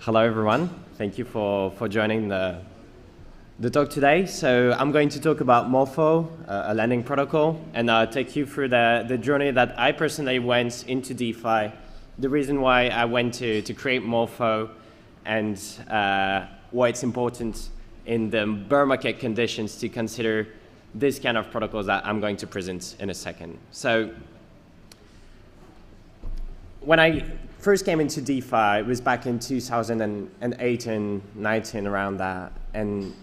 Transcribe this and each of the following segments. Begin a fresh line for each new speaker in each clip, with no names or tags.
Hello, everyone. Thank you for joining the talk today. So I'm going to talk about Morpho, a lending protocol, and take you through the journey that I personally went into DeFi, the reason why I went to create Morpho, and why it's important in the bear market conditions to consider this kind of protocols that I'm going to present in a second. So when I first came into DeFi, it was back in 2008 and 19, around that. And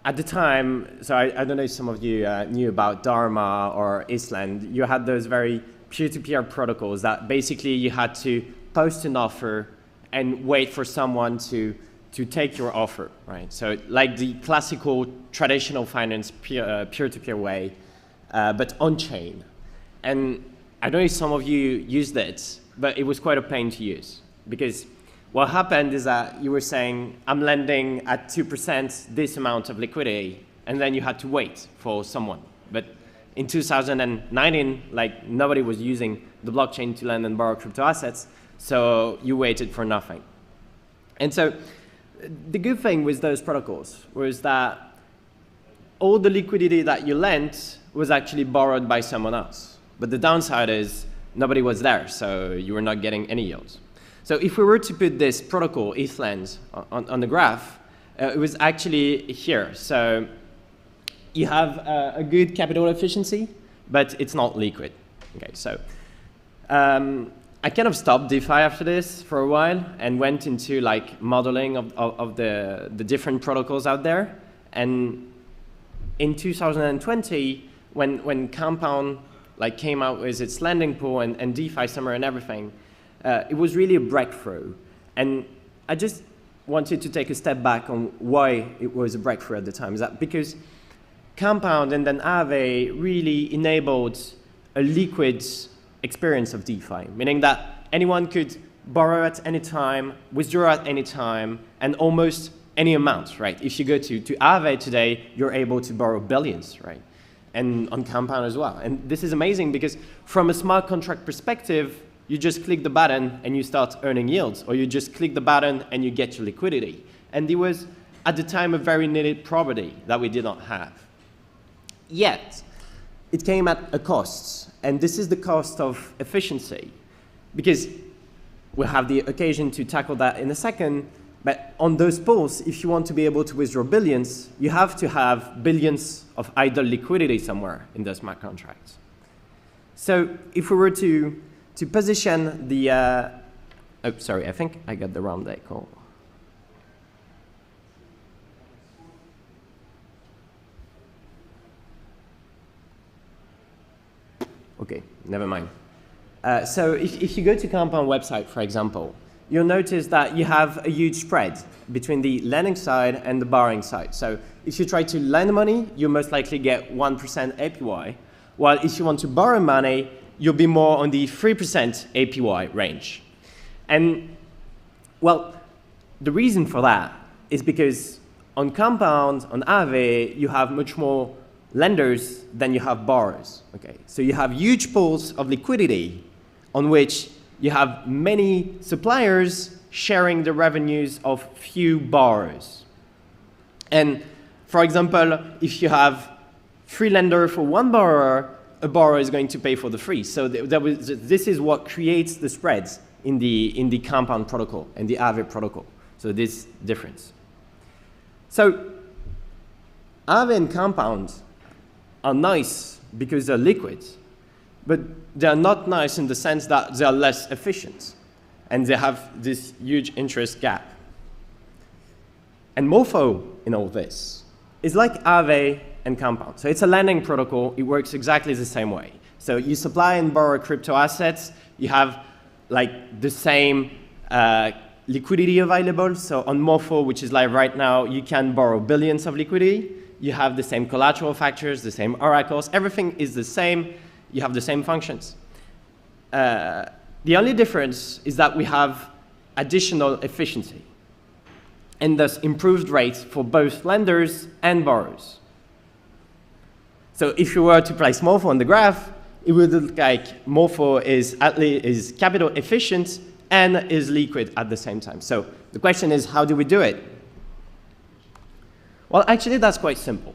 at the time, so I don't know if some of you knew about Dharma or Island, you had those very peer-to-peer protocols that basically you had to post an offer and wait for someone to take your offer, right? So like the classical traditional finance peer-to-peer way, but on-chain. And I don't know if some of you used it, but it was quite a pain to use, because what happened is that you were saying, I'm lending at 2% this amount of liquidity, and then you had to wait for someone. But in 2019, like, nobody was using the blockchain to lend and borrow crypto assets, so you waited for nothing. And so the good thing with those protocols was that all the liquidity that you lent was actually borrowed by someone else. But the downside is nobody was there, so you were not getting any yields. So if we were to put this protocol, ETHLend, on the graph, it was actually here. So you have a good capital efficiency, but it's not liquid. Okay, so I kind of stopped DeFi after this for a while and went into like modeling of the different protocols out there. And in 2020, when Compound came out with its lending pool and DeFi Summer and everything, it was really a breakthrough. And I just wanted to take a step back on why it was a breakthrough at the time. Is that because Compound and then Aave really enabled a liquid experience of DeFi, meaning that anyone could borrow at any time, withdraw at any time, and almost any amount, right? If you go to Aave today, you're able to borrow billions, right? And on Compound as well. And this is amazing because from a smart contract perspective, you just click the button and you start earning yields, or you just click the button and you get your liquidity. And it was, at the time, a very needed property that we did not have. Yet, it came at a cost, and this is the cost of efficiency, because we'll have the occasion to tackle that in a second. But on those pools, if you want to be able to withdraw billions, you have to have billions of idle liquidity somewhere in those smart contracts. So if we were to position the, oh, sorry, I think I got the wrong decor. Okay, never mind. So if you go to Compound website, for example, you'll notice that you have a huge spread between the lending side and the borrowing side. So if you try to lend money, you most likely get 1% APY, while if you want to borrow money, you'll be more on the 3% APY range. And, well, the reason for that is because on Compound, on Aave, you have much more lenders than you have borrowers. Okay? So you have huge pools of liquidity on which you have many suppliers sharing the revenues of few borrowers. And for example, if you have 3 lenders for 1 borrower, a borrower is going to pay for the 3. So this is what creates the spreads in the Compound protocol and the Aave protocol. So this difference. So Aave and Compound are nice because they're liquid, but they're not nice in the sense that they're less efficient, and they have this huge interest gap. And Morpho in all this is like Aave and Compound. So it's a lending protocol. It works exactly the same way. So you supply and borrow crypto assets. You have like the same liquidity available. So on Morpho, which is live right now, you can borrow billions of liquidity. You have the same collateral factors, the same oracles. Everything is the same. You have the same functions. The only difference is that we have additional efficiency and thus improved rates for both lenders and borrowers. So if you were to place Morpho on the graph, it would look like Morpho is capital efficient and is liquid at the same time. So the question is, how do we do it? Well, actually, that's quite simple.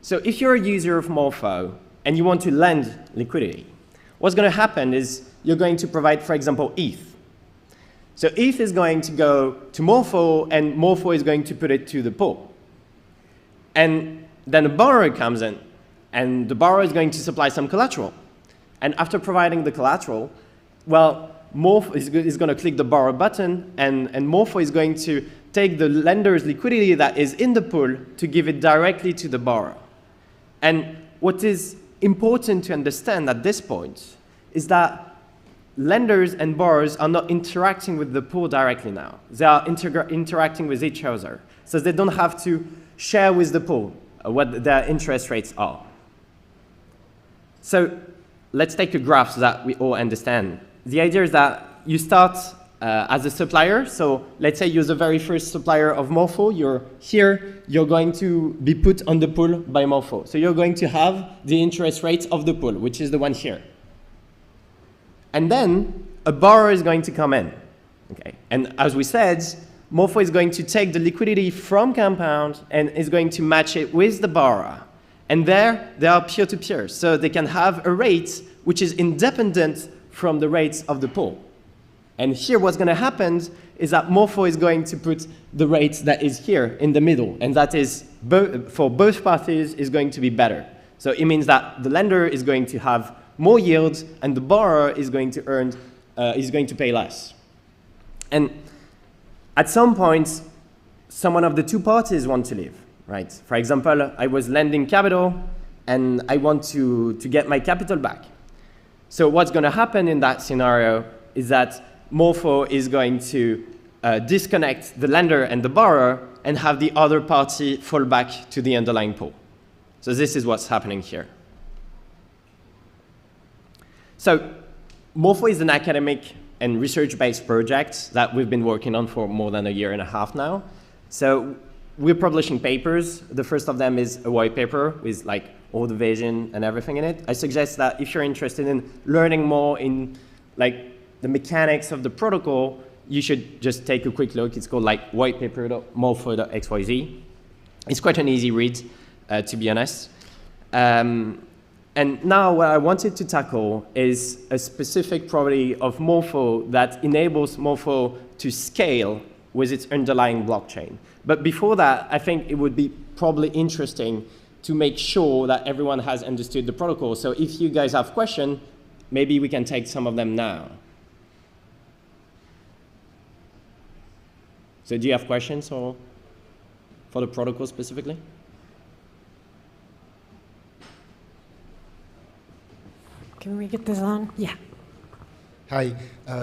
So if you're a user of Morpho and you want to lend liquidity, what's going to happen is you're going to provide, for example, ETH. So ETH is going to go to Morpho, and Morpho is going to put it to the pool. And then a borrower comes in, and the borrower is going to supply some collateral. And after providing the collateral, well, Morpho is going to click the borrow button, and Morpho is going to take the lender's liquidity that is in the pool to give it directly to the borrower. And what is important to understand at this point is that lenders and borrowers are not interacting with the pool directly now. They are interacting with each other. So they don't have to share with the pool what their interest rates are. So let's take a graph so that we all understand. The idea is that you start as a supplier. So let's say you're the very first supplier of Morpho. You're here. You're going to be put on the pool by Morpho. So you're going to have the interest rate of the pool, which is the one here. And then a borrower is going to come in. Okay? And as we said, Morpho is going to take the liquidity from Compound and is going to match it with the borrower. And there, they are peer-to-peer. So they can have a rate which is independent from the rates of the pool. And here what's going to happen is that Morpho is going to put the rate that is here in the middle. And that is, for both parties, is going to be better. So it means that the lender is going to have more yield, and the borrower is going to pay less. And at some point, someone of the two parties want to leave, right? For example, I was lending capital, and I want to get my capital back. So what's going to happen in that scenario is that Morpho is going to disconnect the lender and the borrower and have the other party fall back to the underlying pool. So this is what's happening here. So Morpho is an academic and research-based project that we've been working on for more than a year and a half now. So we're publishing papers. The first of them is a white paper with like all the vision and everything in it. I suggest that if you're interested in learning more in like the mechanics of the protocol, you should just take a quick look. It's called like whitepaper.morpho.xyz. It's quite an easy read, to be honest. And now what I wanted to tackle is a specific property of Morpho that enables Morpho to scale with its underlying blockchain. But before that, I think it would be probably interesting to make sure that everyone has understood the protocol. So if you guys have questions, maybe we can take some of them now. So do you have questions or for the protocol specifically?
Can we get this on? Yeah.
Hi.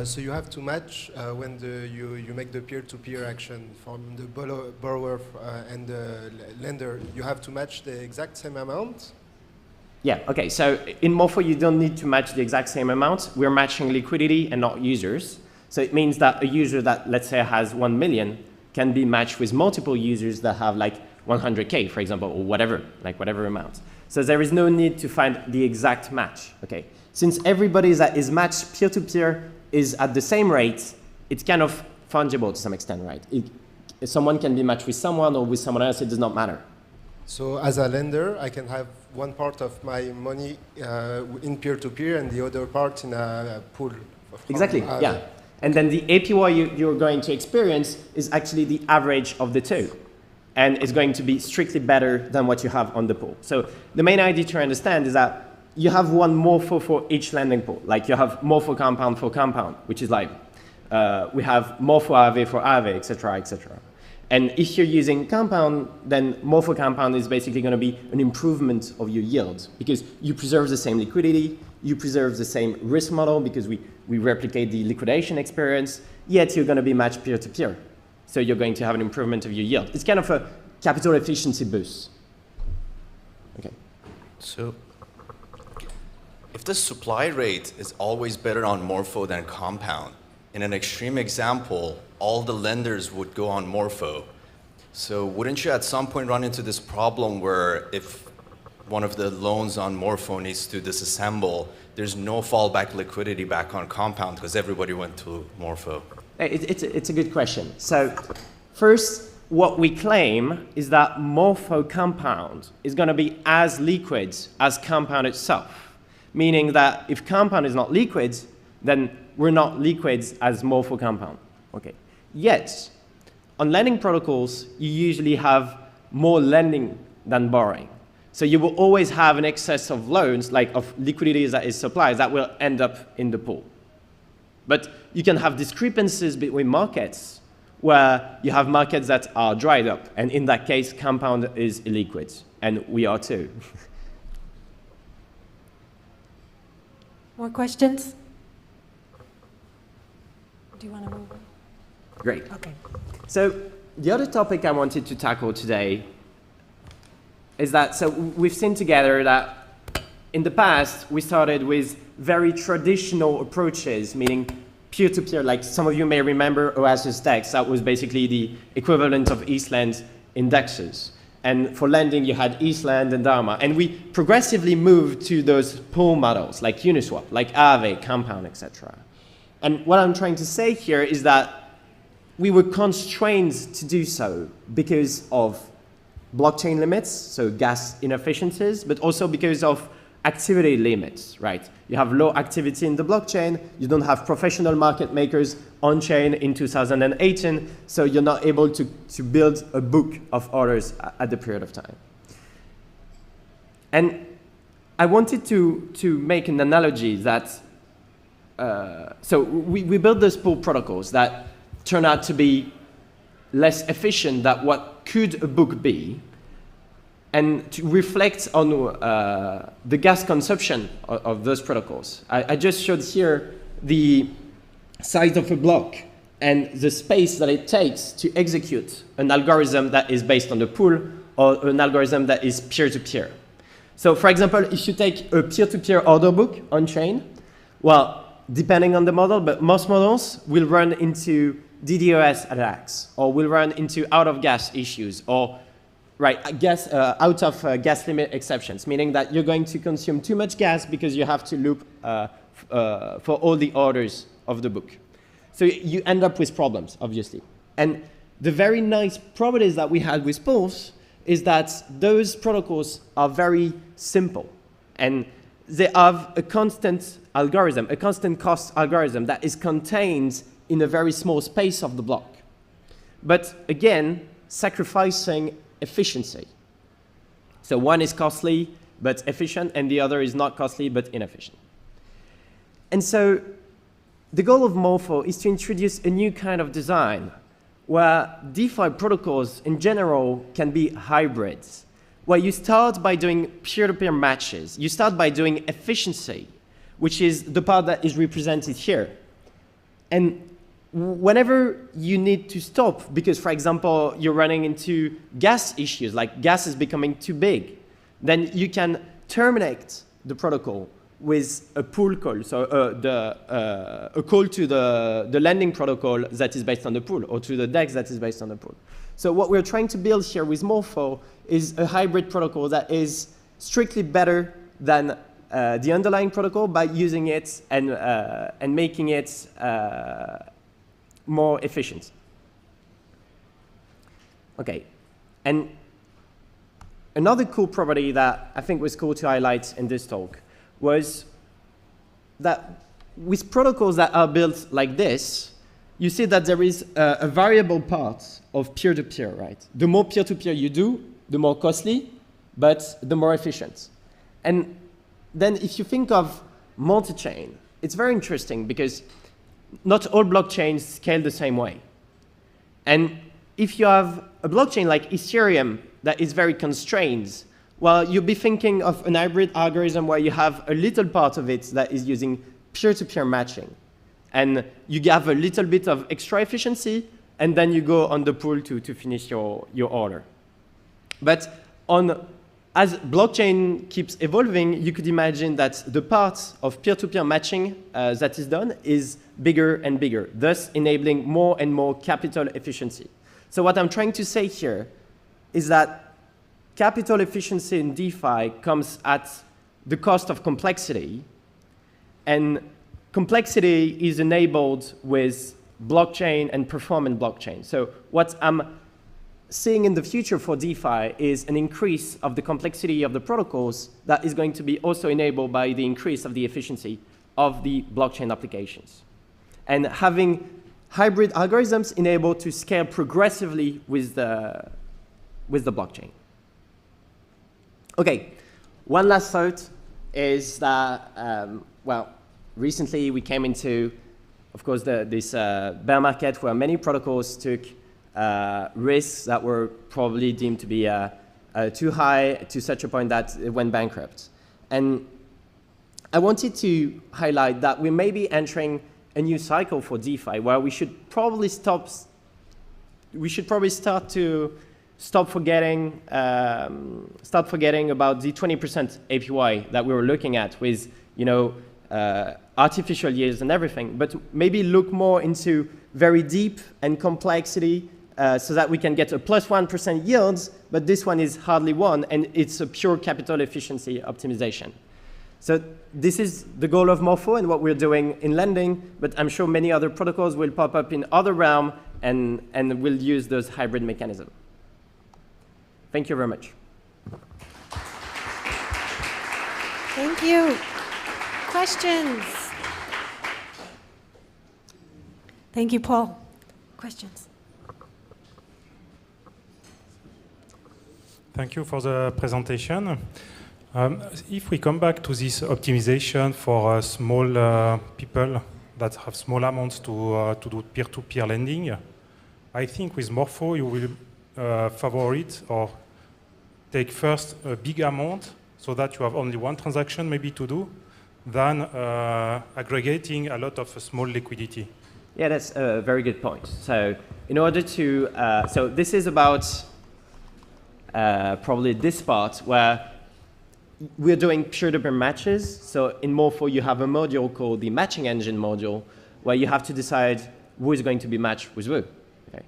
So you have to match when you make the peer-to-peer action from the borrower and the lender. You have to match the exact same amount?
Yeah, okay. So in Morpho, you don't need to match the exact same amount. We're matching liquidity and not users. So it means that a user that, let's say, has 1 million can be matched with multiple users that have like 100K, for example, or whatever, like whatever amount. So there is no need to find the exact match, okay? Since everybody that is matched peer-to-peer is at the same rate, it's kind of fungible to some extent, right? Someone can be matched with someone or with someone else, it does not matter.
So as a lender, I can have one part of my money in peer-to-peer and the other part in a pool.
Exactly, yeah. And then the APY you're going to experience is actually the average of the two. And it's going to be strictly better than what you have on the pool. So the main idea to understand is that you have one Morpho for each lending pool. Like you have Morpho compound for compound, which is like, we have Morpho AV for AV, et cetera, et cetera. And if you're using compound, then Morpho compound is basically going to be an improvement of your yield because you preserve the same liquidity, you preserve the same risk model because we replicate the liquidation experience, yet you're going to be matched peer-to-peer. So you're going to have an improvement of your yield. It's kind of a capital efficiency boost. Okay.
So if the supply rate is always better on Morpho than compound, in an extreme example, all the lenders would go on Morpho. So wouldn't you at some point run into this problem where if one of the loans on Morpho needs to disassemble, there's no fallback liquidity back on Compound because everybody went to Morpho.
It's a good question. So first, what we claim is that Morpho Compound is going to be as liquid as Compound itself, meaning that if Compound is not liquid, then we're not liquid as Morpho Compound. Okay. Yet, on lending protocols, you usually have more lending than borrowing. So you will always have an excess of loans, like of liquidity that is supplied, that will end up in the pool. But you can have discrepancies between markets where you have markets that are dried up. And in that case, Compound is illiquid. And we are too.
More questions? Do you want to move on?
Great.
Okay.
So the other topic I wanted to tackle today is that, so we've seen together that in the past, we started with very traditional approaches, meaning peer-to-peer, like some of you may remember Oasis Dex, that was basically the equivalent of Eastland indexes. And for lending, you had Eastland and Dharma. And we progressively moved to those pool models, like Uniswap, like Aave, Compound, etc. And what I'm trying to say here is that we were constrained to do so because of blockchain limits, so gas inefficiencies, but also because of activity limits, right? You have low activity in the blockchain, you don't have professional market makers on-chain in 2018, so you're not able to build a book of orders at the period of time. And I wanted to make an analogy that, so we built those pool protocols that turn out to be less efficient than what could a book be, and to reflect on the gas consumption of those protocols. I just showed here the size of a block and the space that it takes to execute an algorithm that is based on the pool or an algorithm that is peer-to-peer. So for example, if you take a peer-to-peer order book on-chain, well, depending on the model, but most models will run into DDoS attacks, or will run into out-of-gas issues, or out of gas limit exceptions, meaning that you're going to consume too much gas because you have to loop for all the orders of the book. So you end up with problems, obviously. And the very nice properties that we had with pools is that those protocols are very simple. And they have a constant algorithm, a constant cost algorithm that is contained in a very small space of the block. But again, sacrificing efficiency. So one is costly but efficient, and the other is not costly but inefficient. And so the goal of Morpho is to introduce a new kind of design where DeFi protocols in general can be hybrids, where you start by doing peer-to-peer matches. You start by doing efficiency, which is the part that is represented here. And whenever you need to stop, because, for example, you're running into gas issues, like gas is becoming too big, then you can terminate the protocol with a pool call, so a call to the lending protocol that is based on the pool, or to the DEX that is based on the pool. So what we're trying to build here with Morpho is a hybrid protocol that is strictly better than the underlying protocol by using it and making it more efficient. Okay, and another cool property that I think was cool to highlight in this talk was that with protocols that are built like this, you see that there is a variable part of peer-to-peer, right? The more peer-to-peer you do, the more costly, but the more efficient. And then if you think of multi-chain, it's very interesting because not all blockchains scale the same way. And if you have a blockchain like Ethereum that is very constrained, well, you'll be thinking of an hybrid algorithm where you have a little part of it that is using peer-to-peer matching. And you have a little bit of extra efficiency, and then you go on the pool to finish your order. But as blockchain keeps evolving, you could imagine that the part of peer-to-peer matching that is done is bigger and bigger, thus enabling more and more capital efficiency. So what I'm trying to say here is that capital efficiency in DeFi comes at the cost of complexity, and complexity is enabled with blockchain and performant blockchain. So what I'm seeing in the future for DeFi is an increase of the complexity of the protocols that is going to be also enabled by the increase of the efficiency of the blockchain applications. And having hybrid algorithms enabled to scale progressively with the blockchain. Okay, one last thought is that, well, recently we came into, of course, this bear market where many protocols took risks that were probably deemed to be too high to such a point that it went bankrupt. And I wanted to highlight that we may be entering a new cycle for DeFi where we should probably start to stop forgetting about the 20% APY that we were looking at with, you know, artificial yields and everything, but maybe look more into very deep and complexity so that we can get a plus 1% yields, but this one is hardly one, and it's a pure capital efficiency optimization. So this is the goal of Morpho and what we're doing in lending, but I'm sure many other protocols will pop up in other realms and will use those hybrid mechanisms. Thank you very much.
Thank you. Questions? Thank you, Paul. Questions?
Thank you for the presentation. If we come back to this optimization for small people that have small amounts to do peer-to-peer lending, I think with Morpho you will favor it or take first a big amount so that you have only one transaction maybe to do, than aggregating a lot of small liquidity.
Yeah, that's a very good point. So in order to, so this is about probably this part where we're doing peer-to-peer matches. So in Morpho, you have a module called the matching engine module where you have to decide who is going to be matched with who. Okay?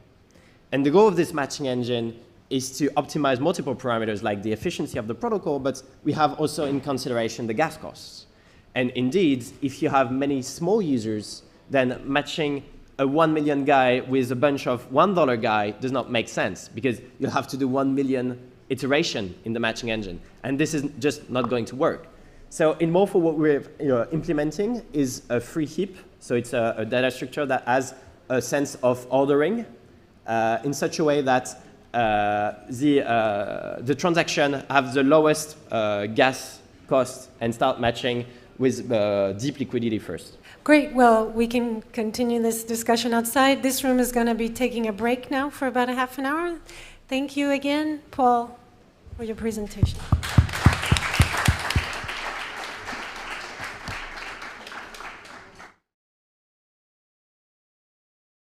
And the goal of this matching engine is to optimize multiple parameters like the efficiency of the protocol, but we have also in consideration the gas costs. And indeed, if you have many small users, then matching a 1 million guy with a bunch of $1 guy does not make sense because you'll have to do 1 million iteration in the matching engine. And this is just not going to work. So in Morpho, what we're implementing is a free heap. So it's a data structure that has a sense of ordering in such a way that the transaction have the lowest gas cost and start matching with deep liquidity first.
Great. Well, we can continue this discussion outside. This room is going to be taking a break now for about a half an hour. Thank you again, Paul, for your presentation.